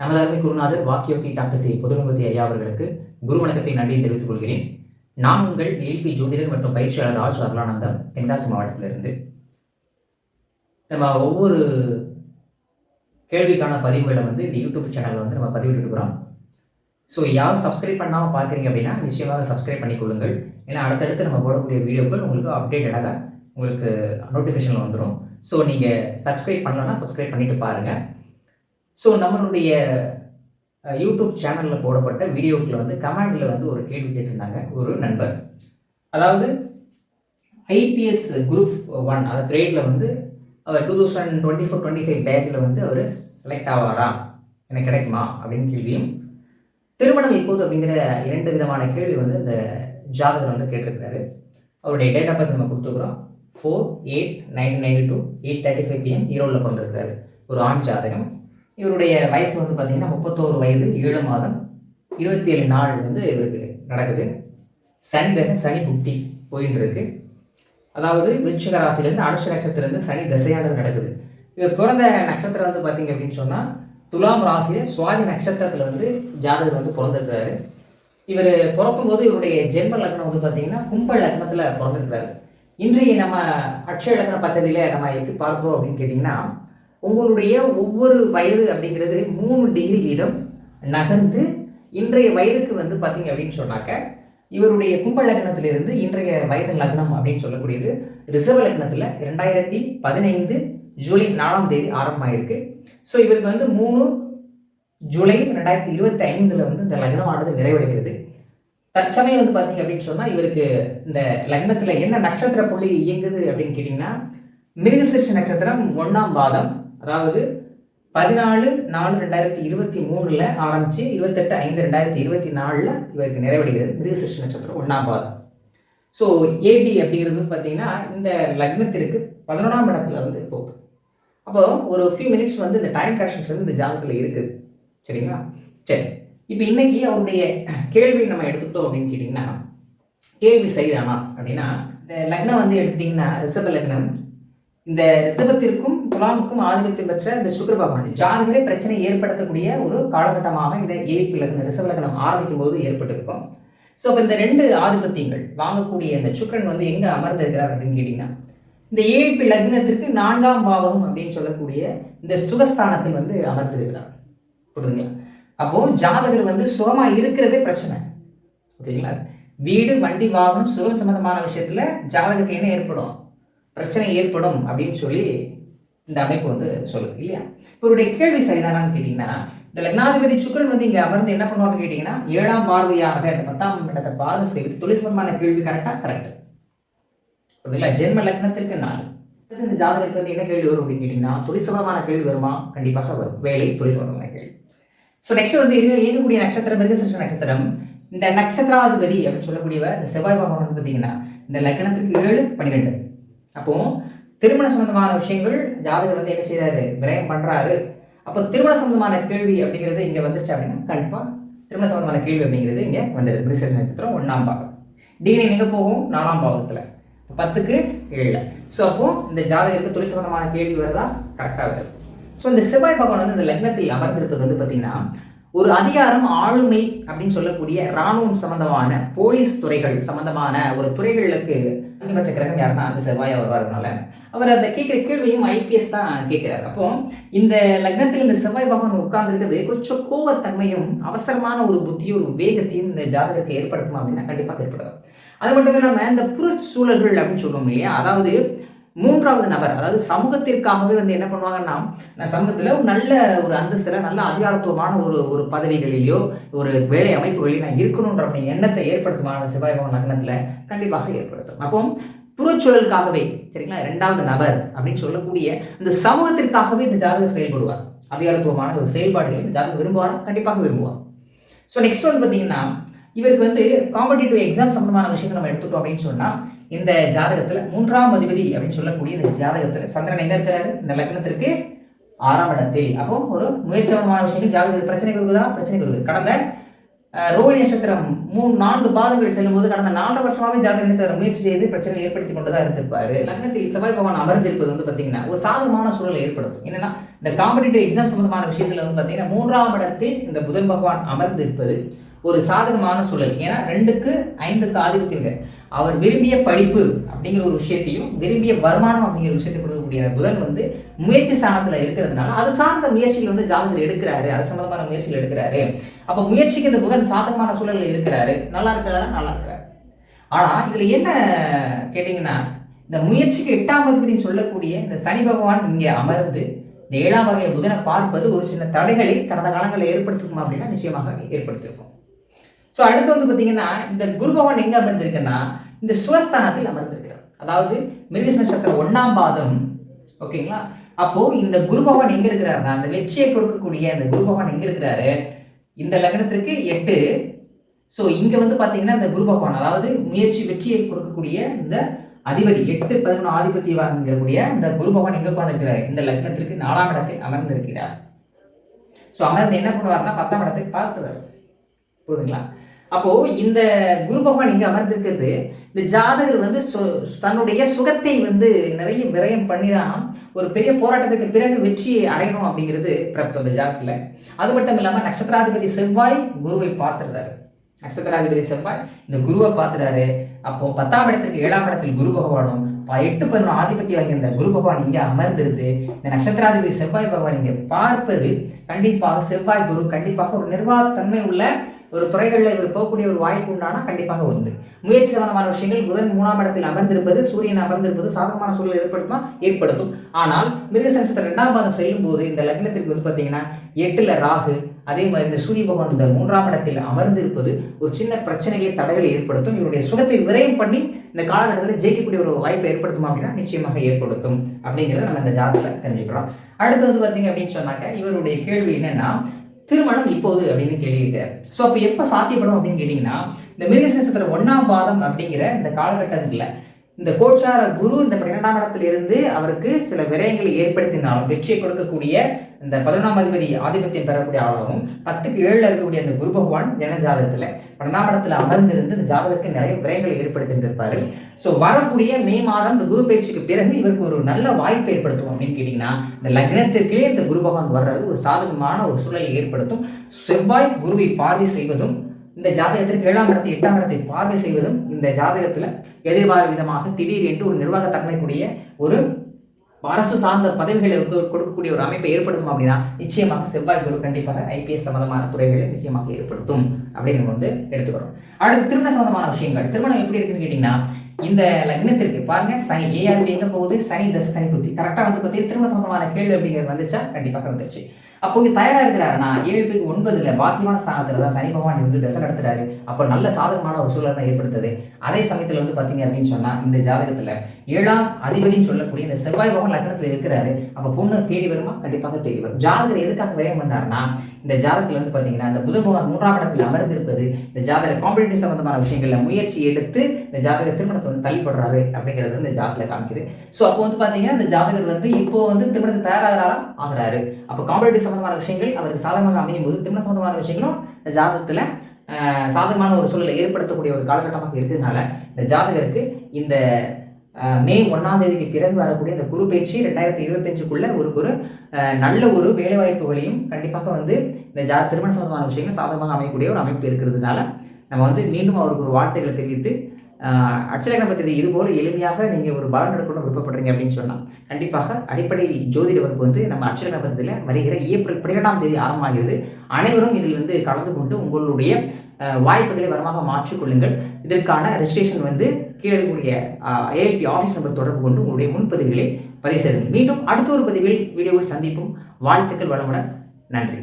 நமது அருமை குருநாதர் வாக்கியோகி டாக்டர் சி பொதுநுபதி ஐயா அவர்களுக்கு குரு வணக்கத்தை நன்றியை தெரிவித்துக் கொள்கிறேன். நான் உங்கள் ஏல்பி ஜோதிடர் மற்றும் பயிற்சியாளர் ராஜ் அருளானந்தம், தென்காசி மாவட்டத்திலிருந்து. நம்ம ஒவ்வொரு கேள்விக்கான பதிவுகளை இந்த யூடியூப் சேனலில் நம்ம பதிவிட்டு இருக்கிறோம். ஸோ யாரும் சப்ஸ்கிரைப் பண்ணாமல் பார்க்குறீங்க அப்படின்னா நிச்சயமாக சப்ஸ்கிரைப் பண்ணிக்கொள்ளுங்கள். ஏன்னா அடுத்தடுத்து நம்ம போடக்கூடிய வீடியோக்கள் உங்களுக்கு அப்டேட்டடாக உங்களுக்கு நோட்டிஃபிகேஷன் வந்துடும். ஸோ நீங்கள் சப்ஸ்கிரைப் பண்ணலன்னா சப்ஸ்கிரைப் பண்ணிட்டு பாருங்கள். ஸோ நம்மளுடைய யூடியூப் சேனலில் போடப்பட்ட வீடியோக்கில் கமெண்டில் ஒரு கேள்வி கேட்டிருந்தாங்க ஒரு நண்பர். அதாவது ஐபிஎஸ் குரூப் 1 அந்த கிரேடில் அவர் 2024-25 பேட்சில் அவர் செலக்ட் ஆவாரா, எனக்கு கிடைக்குமா அப்படின்னு கேள்வியும், திருமணம் எப்போது அப்படிங்கிற 2 விதமான கேள்வி இந்த ஜாதகர் கேட்டிருக்கிறாரு. அவருடைய டேட் ஆஃப் பர்த் நம்ம கொடுத்துருக்குறோம். 4/8/1992 8:35 PM ஈரோடில் பிறந்திருக்கிறாரு. ஒரு ஆண் ஜாதகம். இவருடைய வயசு பார்த்தீங்கன்னா 31 வயது 7 மாதம் 27 நாள் இவருக்கு நடக்குது. சனி தசை, சனி புக்தி போயின்னு இருக்கு. அதாவது விருச்சிக ராசிலேருந்து அனுஷ நட்சத்திரத்திலேருந்து சனி தசையானது நடக்குது. இவர் பிறந்த நட்சத்திரம் பார்த்தீங்க அப்படின்னு சொன்னால் துலாம் ராசியில் சுவாதி நட்சத்திரத்தில் ஜாதகர் பிறந்திருக்கிறாரு. இவர் பிறக்கும்போது இவருடைய ஜென்ம லக்னம் பார்த்தீங்கன்னா கும்ப லக்னத்தில் பிறந்திருக்கிறாரு. இன்றைய நம்ம அட்சய லக்ன பദ്ധதியில் நம்ம எப்படி பார்க்குறோம் அப்படின்னு கேட்டிங்கன்னா, உங்களுடைய ஒவ்வொரு வயது அப்படிங்கிறது 3 டிகிரி வீதம் நகர்ந்து இன்றைய வயதுக்கு பார்த்தீங்க அப்படின்னு சொன்னாக்க, இவருடைய கும்ப லக்னத்திலிருந்து இன்றைய வயது லக்னம் அப்படின்னு சொல்லக்கூடியது ரிஷப லக்னத்தில் 2015 ஜூலை 4ஆம் தேதி ஆரம்பமாயிருக்கு. ஸோ இவருக்கு 3 ஜூலை 2025 இந்த லக்னமானது நிறைவடைகிறது. தற்சமயம் பார்த்தீங்க அப்படின்னு சொன்னால் இவருக்கு இந்த லக்னத்தில் என்ன நட்சத்திர புள்ளி இயங்குது அப்படின்னு கேட்டிங்கன்னா, மிருகசீரிஷ நட்சத்திரம் 1ஆம் பாதம், அதாவது 14/4/2023 ஆரம்பித்து 28/5/2024 இவருக்கு நிறைவடைகிறது. மிருகசீரிஷ நட்சத்திரம் 1ஆம் பாதம். ஸோ ஏடி அப்படிங்கிறது பார்த்தீங்கன்னா இந்த லக்னத்திற்கு 11ஆம் இடத்துல போகுது. அப்போ ஒரு ஃபியூ மினிட்ஸ் இந்த டைம் கரெக்ஷன்ஸ் இந்த ஜாதகத்தில் இருக்குது. சரிங்களா? சரி, இப்போ இன்னைக்கு அவருடைய கேள்வி நம்ம எடுத்துக்கிட்டோம் அப்படின்னு கேட்டிங்கன்னா, கேள்வி சரிதானா அப்படின்னா, இந்த லக்னம் எடுத்துட்டிங்கன்னா ரிஷப லக்னம். இந்த ரிஷபத்திற்கும் துலாமுக்கும் ஆதிபத்தியம் பெற்ற இந்த சுக்கிர பகவான் ஜாதகரே பிரச்சனை ஏற்படுத்தக்கூடிய ஒரு காலகட்டமாக இந்த ஏபி லக்னம் ரிஷப லக்னம் ஆரம்பிக்கும் போது ஏற்பட்டிருக்கும். ஸோ இப்போ இந்த 2 ஆதிபத்தியங்கள் வாங்கக்கூடிய இந்த சுக்கிரன் எங்கே அமர்ந்திருக்கிறார் அப்படின்னு கேட்டிங்கன்னா, இந்த ஏபி லக்னத்திற்கு 4ஆம் பாவகம் அப்படின்னு சொல்லக்கூடிய இந்த சுகஸ்தானத்தில் அமர்ந்திருக்கிறார். புரியுதுங்களா? அப்போ ஜாதகர் சுகமா இருக்கிறதே பிரச்சனை. ஓகேங்களா? வீடு, வண்டி, வாகனம், சுகம் சம்பந்தமான விஷயத்துல ஜாதகத்துக்கு என்ன ஏற்படும், பிரச்சனை ஏற்படும் அப்படின்னு சொல்லி இந்த அமைப்பு சொல்லுது இல்லையா? இவருடைய கேள்வி சரிதானான்னு கேட்டீங்கன்னா, இந்த லக்னாதிபதி சுக்கிரன் இங்க அமர்ந்து என்ன பண்ணுவாங்க கேட்டீங்கன்னா, 7ஆம் பார்வையாக இந்த 10ஆம் இடத்தை பார்வை செய்து தொழில் சம்பந்தமான கேள்வி கரெக்ட். புரியுதுங்களா? ஜென்ம லக்னத்திற்கு 4 இந்த ஜாதகத்துக்கு என்ன கேள்வி வரும் அப்படின்னு கேட்டீங்கன்னா, தொழில் சம்பந்தமான கேள்வி வருமா? கண்டிப்பாக வரும். வேலை, தொழில் சம்பந்தமான கேள்வி. ஸோ நெக்ஸ்ட் இயங்கக்கூடிய நட்சத்திரம் மிருகசீரிஷ நட்சத்திரம். இந்த நட்சத்திராதிபதி அப்படின்னு சொல்லக்கூடியவர் இந்த செவ்வாய் பகவான் பார்த்தீங்கன்னா இந்த லக்னத்துக்கு 7-12. அப்போ திருமண சம்பந்தமான விஷயங்கள் ஜாதகர் என்ன செய்யறாரு, விரயம் பண்றாரு. அப்போ திருமண சம்பந்தமான கேள்வி அப்படிங்கிறது இங்க வந்துருச்சு அப்படின்னா கண்டிப்பாக திருமண சம்பந்தமான கேள்வி அப்படிங்கிறது இங்க வந்துடுது. மிருகசீரிஷ நட்சத்திரம் 1ஆம் பாகம். டிகிரி எங்க போகும், 4ஆம் பாவத்துல 10க்கு 7. ஸோ அப்போ இந்த ஜாதகருக்கு தொழில் சம்பந்தமான கேள்வி வருதா, கரெக்டாக வருது. ஸோ இந்த செவ்வாய் பகவான் இந்த லக்னத்தில் அமர்ந்திருப்பது பார்த்தீங்கன்னா ஒரு அதிகாரம், ஆளுமை அப்படின்னு சொல்லக்கூடிய இராணுவம் சம்பந்தமான போலீஸ் துறைகள் சம்பந்தமான ஒரு துறைகளுக்கு அன்பற்ற கிரகம் யாருன்னா அந்த செவ்வாய் வருவாருனால அவர் அந்த கேட்குற கேள்வியும் ஐபிஎஸ் தான் கேட்கிறாரு. அப்போ இந்த லக்னத்தில் இந்த செவ்வாய் பகவான் உட்கார்ந்துருக்கிறது கொஞ்சம் கோபத்தன்மையும் அவசரமான ஒரு புத்தியும் ஒரு வேகத்தையும் இந்த ஜாதகத்தை ஏற்படுத்துமா அப்படின்னா கண்டிப்பாக ஏற்படுது. அது மட்டும் இல்லாமல் இந்த புறச்சூழல்கள் அப்படின்னு சொல்லுவோம் இல்லையா, அதாவது 3வது நபர், அதாவது சமூகத்திற்காகவே என்ன பண்ணுவாங்கன்னா, சமூகத்தில் ஒரு நல்ல ஒரு அந்தஸ்தில் நல்ல அதிகாரத்துவமான ஒரு பதவிகளிலேயோ ஒரு வேலை அமைப்புகளில் நான் இருக்கணுன்ற எண்ணத்தை ஏற்படுத்துமான செவ்வாய் பகவான் லக்னத்தில் கண்டிப்பாக ஏற்படுத்தும். அப்போ புறச்சூழலுக்காகவே, சரிங்களா, 2வது நபர் அப்படின்னு சொல்லக்கூடிய இந்த சமூகத்திற்காகவே இந்த ஜாதகர் செயல்படுவார். அதிகாரத்துவமான ஒரு செயல்பாடுகளை இந்த ஜாதகம் விரும்புவார், கண்டிப்பாக விரும்புவார். ஸோ நெக்ஸ்ட் பார்த்தீங்கன்னா இவருக்கு காம்படிட்டிவ் எக்ஸாம் சம்பந்தமான விஷயங்கள் நம்ம எடுத்துட்டோம் அப்படின்னு சொன்னால், இந்த ஜாதகத்தில் 3ஆம் அதிபதி அப்படின்னு சொல்லக்கூடிய இந்த ஜாதகத்தில் சந்திரன் எங்க இருக்கிறாரு, இந்த லக்னத்திற்கு 6ஆம் இடத்தில். அப்போ ஒரு முயற்சி சம்பந்தமான விஷயங்கள் ஜாதகத்தில் பிரச்சனை இருக்குதா, பிரச்சனை இருக்குது. கடந்த ரோஹிணி நட்சத்திரம் 3-4 பாதங்கள் செல்லும்போது கடந்த 4 வருஷமாவே ஜாதகர் முயற்சி செய்து பிரச்சனை ஏற்படுத்தி கொண்டுதான் இருந்திருப்பாரு. லக்னத்தில் செவ்வாய் பகவான் அமர்ந்திருப்பது வந்து பார்த்தீங்கன்னா ஒரு சாதகமான சூழலை ஏற்படும். என்னன்னா இந்த காம்படிட்டிவ் எக்ஸாம் சம்பந்தமான விஷயத்துல வந்து பார்த்தீங்கன்னா 3ஆம் இடத்தில் இந்த புதன் பகவான் அமர்ந்திருப்பது ஒரு சாதகமான சூழல். ஏன்னா 2க்கு 5க்கு ஆதிபத்தியம். அவர் விரும்பிய படிப்பு அப்படிங்கிற ஒரு விஷயத்தையும் விரும்பிய வருமானம் அப்படிங்கிற விஷயத்தை கொடுக்கக்கூடிய புதன் வந்து முயற்சி ஸ்தானத்துல இருக்கிறதுனால அது சார்ந்த முயற்சிகள் வந்து ஜாதகர் எடுக்கிறாரு, அது சம்பந்தமான முயற்சிகள் எடுக்கிறாரு. அப்ப முயற்சிக்கு இந்த புதன் சாதகமான சூழல்ல இருக்கிறாரு, நல்லா இருக்கிறாரு, நல்லா இருக்கிறாரு. ஆனா இதுல என்ன கேட்டீங்கன்னா, இந்த முயற்சிக்கு 8ஆம் அதிபதினு சொல்லக்கூடிய இந்த சனி பகவான் இங்கே அமர்ந்து இந்த 7ஆம் வகையை புதனை பார்ப்பது ஒரு சின்ன தடைகளை கடந்த காலங்களில் ஏற்படுத்திருக்குமா அப்படின்னா நிச்சயமாக ஏற்படுத்தியிருக்கும். ஸோ அடுத்து வந்து பார்த்தீங்கன்னா இந்த குரு பகவான் எங்கே அமர்ந்திருக்குன்னா இந்த சுவஸ்தானத்தில் அமர்ந்திருக்கிறார். அதாவது மிருகசீரிஷ நட்சத்திரம் 1ஆம் பாதம். ஓகேங்களா? அப்போ இந்த குரு பகவான் எங்க இருக்கிறாருன்னா அந்த வெற்றியை கொடுக்கக்கூடிய இந்த குரு பகவான் எங்க இருக்கிறாரு, இந்த லக்னத்திற்கு 8. ஸோ இங்க வந்து பார்த்தீங்கன்னா இந்த குரு பகவான் அதாவது முயற்சி வெற்றியை கொடுக்கக்கூடிய இந்த அதிபதி 8-11 ஆதிபத்தியம் வாங்கக்கூடிய இந்த குரு பகவான் எங்க உட்கார்ந்திருக்கிறார், இந்த லக்னத்திற்கு 4ஆம் இடத்தில் அமர்ந்திருக்கிறார். ஸோ அமர்ந்து என்ன பண்ணுவார்னா 10ஆம் இடத்தை பார்த்துவார். புரியுதுங்களா? அப்போ இந்த குரு பகவான் இங்க அமர்ந்திருக்கிறது இந்த ஜாதகர் வந்து தன்னுடைய சுகத்தை வந்து நிறைய விரயம் பண்ணிதான் ஒரு பெரிய போராட்டத்துக்கு பிறகு வெற்றியை அடையணும் அப்படிங்கிறது பிரப்தம் இந்த ஜாதகத்துல. அது மட்டும் இல்லாம நட்சத்திராதிபதி செவ்வாய் குருவை பார்த்துறாரு. நட்சத்திராதிபதி செவ்வாய் இந்த குருவை பார்த்துறாரு. அப்போ 10ஆம் இடத்திற்கு 7ஆம் இடத்தில் குரு பகவானும் 8-11 ஆதிபத்தியம் வாங்கிய இந்த குரு பகவான் இங்கே அமர்ந்திருந்து இந்த நட்சத்திராதிபதி செவ்வாய் பகவான் இங்கே பார்ப்பது கண்டிப்பாக செவ்வாய் குரு கண்டிப்பாக ஒரு நிர்வாகத்தன்மை உள்ள ஒரு துறைகளில் இவர் போகக்கூடிய ஒரு வாய்ப்பு உண்டானா கண்டிப்பாக உண்டு. முயற்சி சம்பந்தமான விஷயங்கள் புதன் 3ஆம் இடத்தில் அமர்ந்திருப்பது சூரியன் அமர்ந்திருப்பது சாதகமான சூழல் ஏற்படுத்தும். ஆனால் மிருகசீரிஷ நட்சத்திரம் 2ஆம் பாதம் செல்லும் போது இந்த லக்னத்திற்கு வந்து பார்த்தீங்கன்னா 8ல் ராகு, அதே மாதிரி இந்த சூரிய பகவான் இந்த 3ஆம் இடத்தில் அமர்ந்திருப்பது ஒரு சின்ன பிரச்சனைகளை தடைகளை ஏற்படுத்தும். இவருடைய சுகத்தை விரயம் பண்ணி இந்த காலகட்டத்தில் ஜெயிக்கக்கூடிய ஒரு வாய்ப்பை ஏற்படுத்துமா அப்படின்னா நிச்சயமாக ஏற்படுத்தும் அப்படிங்கிறத நம்ம இந்த ஜாதகத்தில் தெரிஞ்சுக்கிறோம். அடுத்து வந்து பார்த்தீங்க அப்படின்னு சொன்னாக்க இவருடைய கேள்வி என்னன்னா திருமணம் இப்போது அப்படின்னு கேள்வியிருக்காரு. ஸோ அப்போ எப்போ சாத்தியப்படும் அப்படின்னு கேட்டிங்கன்னா இந்த மிருகசீரிஷ நட்சத்திரம் 1ஆம் பாதம் அப்படிங்கிற இந்த காலகட்டத்தில் இந்த கோச்சார குரு இந்த 12ஆம் இடத்துல இருந்து அவருக்கு சில விரயங்களை ஏற்படுத்தினாலும் வெற்றியை கொடுக்கக்கூடிய இந்த 11ஆம் அதிபதி ஆதிபத்தியம் பெறக்கூடிய ஆளாகவும் 10க்கு 7ல் இருக்கக்கூடிய அந்த குரு பகவான் ஜன ஜாதகத்தில் 12ஆம் இடத்துல அமர்ந்திருந்து இந்த ஜாதகத்துக்கு நிறைய விரயங்களை ஏற்படுத்தியிருந்திருப்பாரு. ஸோ வரக்கூடிய மே மாதம் இந்த குரு பயிற்சிக்கு பிறகு இவருக்கு ஒரு நல்ல வாய்ப்பை ஏற்படுத்தும் அப்படின்னு கேட்டிங்கன்னா இந்த லக்னத்திற்கே இந்த குரு பகவான் வர்றது ஒரு சாதகமான ஒரு சூழலை ஏற்படுத்தும். செவ்வாய் குருவை பார்வை செய்வதும் இந்த ஜாதகத்திற்கு 7ஆம் இடத்தை 8ஆம் இடத்தை பார்வை செய்வதும் இந்த ஜாதகத்தில் எதிர்பாராத விதமாக திடீர் என்று ஒரு நிர்வாகத்தன்மை கூடிய ஒரு அரசு சார்ந்த பதவிகளை கொடுக்கக்கூடிய ஒரு அமைப்பை ஏற்படுத்தும் அப்படின்னா நிச்சயமாக செவ்வாய் குரு கண்டிப்பாக ஐபிஎஸ் சம்பந்தமான துறைகளை நிச்சயமாக ஏற்படுத்தும் அப்படின்னு நம்ம வந்து எடுத்துக்கிறோம். அடுத்து திருமண சம்பந்தமான விஷயங்கள். திருமணம் எப்படி இருக்குன்னு கேட்டீங்கன்னா இந்த லக்னத்திற்கு பாருங்க சனி ஏஆர்பி எங்க போகுது, சனி தசை சனி புத்தி கரெக்டாக வந்து பார்த்தீங்கன்னா திருமண சம்பந்தமான கேள்வி அப்படிங்கிறது வந்துச்சா கண்டிப்பாக வந்துருச்சு. அப்போ இங்கே தயாராக இருக்கிறாருன்னா 7-9 பாக்கியமான ஸ்தானத்தில் தான் சனி பகவான் இருந்து தசை நடத்துறாரு. அப்போ நல்ல சாதகமான ஒரு சூழலை தான் ஏற்படுத்துது. அதே சமயத்தில் வந்து பார்த்தீங்க அப்படின்னு சொன்னால் இந்த ஜாதகத்தில் 7ஆம் அதிபதினு சொல்லக்கூடிய இந்த செவ்வாய் பகவான் லக்னத்தில் இருக்கிறாரு. அப்போ பொண்ணு தேடி வருமா கண்டிப்பாக தேடி வரும். ஜாதகர் எதுக்காக விரயம் பண்ணாருன்னா இந்த ஜாதகத்தில் வந்து பார்த்தீங்கன்னா இந்த புத பகவான் 3ஆம் இடத்தில் அமர்ந்திருப்பது இந்த ஜாதக காம்படிட்டிவ் சம்பந்தமான விஷயங்களில் முயற்சி எடுத்து இந்த ஜாதக திருமணத்தை வந்து தள்ளிப்படுறாரு அப்படிங்கிறது இந்த ஜாதகத்தில் காமிக்குது. ஸோ அப்போ வந்து பார்த்தீங்கன்னா இந்த ஜாதகர் வந்து இப்போ வந்து திருமணத்துக்கு தயாராகிறாரா ஆகிறாரு. அப்போ காம்படிட்டிவ் சம்பந்தமான விஷயங்கள் அவருக்கு சாதகமாக அமையும் போது திருமண சம்பந்தமான விஷயங்களும் இந்த ஜாதகத்தில் சாதகமான ஒரு சூழலை ஏற்படுத்தக்கூடிய ஒரு காலகட்டமாக இருக்கிறதுனால இந்த ஜாதகருக்கு இந்த மே 1ஆம் தேதிக்கு பிறகு வரக்கூடிய இந்த குரு பயிற்சி 2025க்குள்ள ஒரு நல்ல ஒரு வேலைவாய்ப்புகளையும் கண்டிப்பாக வந்து இந்த திருமண சம்பந்தமான விஷயங்கள் சாதகமாக அமையக்கூடிய ஒரு அமைப்பு இருக்கிறதுனால நம்ம வந்து மீண்டும் அவருக்கு ஒரு வாழ்த்துக்களை தெரிவித்து அட்சலக்ன பத்தி இதுபோல எளிமையாக நீங்கள் ஒரு பலன் எடுக்கணும்னு விருப்பப்படுறீங்க அப்படின்னு சொன்னால் கண்டிப்பாக அடிப்படை ஜோதிட வகுப்பு வந்து நம்ம அட்சலக்ன பத்தியில் வருகிற ஏப்ரல் 12ஆம் தேதி ஆரம்பமாகிறது. அனைவரும் இதில் வந்து கலந்து கொண்டு உங்களுடைய வாய்ப்புகளை வரமாக மாற்றிக்கொள்ளுங்கள். இதற்கான ரெஜிஸ்ட்ரேஷன் வந்து கீழே இருக்கக்கூடிய ஏஎல்பி ஆஃபீஸ் நம்பர் தொடர்பு கொண்டு உங்களுடைய முன்பதிவுகளை பதிவு செய்யுங்கள். மீண்டும் அடுத்த ஒரு பதிவில் வீடியோவில் சந்திப்போம். வாழ்த்துக்கள், வளமுடன், நன்றி.